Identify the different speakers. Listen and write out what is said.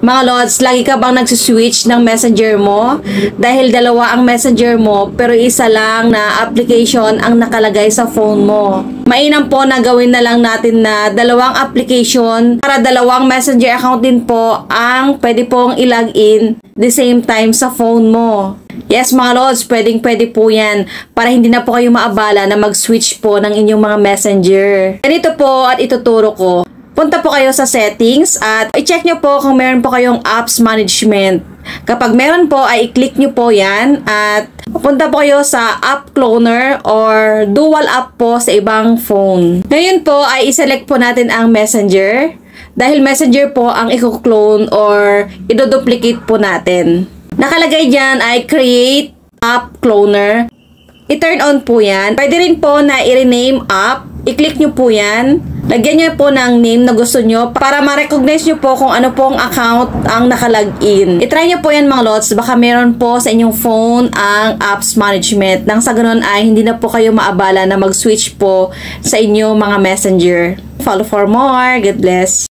Speaker 1: Mga lods, lagi ka bang nagsiswitch ng messenger mo? Dahil dalawa ang messenger mo, pero isa lang na application ang nakalagay sa phone mo. Mainam po na gawin na lang natin na dalawang application para dalawang messenger account din po ang pwede pong ilagin the same time sa phone mo. Yes mga lods, pwede po yan para hindi na po kayo maabala na mag-switch po ng inyong mga messenger. Ganito po at ituturo ko. Punta po kayo sa settings at i-check nyo po kung meron po kayong apps management. Kapag meron po ay i-click nyo po yan at punta po kayo sa app cloner or dual app po sa ibang phone. Ngayon po ay i-select po natin ang messenger dahil messenger po ang i-clone or i-duplicate po natin. Nakalagay dyan ay create app cloner. I-turn on po yan. Pwede rin po na i-rename app. I-click nyo po yan. Lagyan nyo po ng name na gusto nyo para ma-recognize nyo po kung ano pong account ang nakalagin. I-try nyo po yan mga lods. Baka meron po sa inyong phone ang apps management. Nang sa ganun ay hindi na po kayo maabala na mag-switch po sa inyong mga messenger. Follow for more. God bless.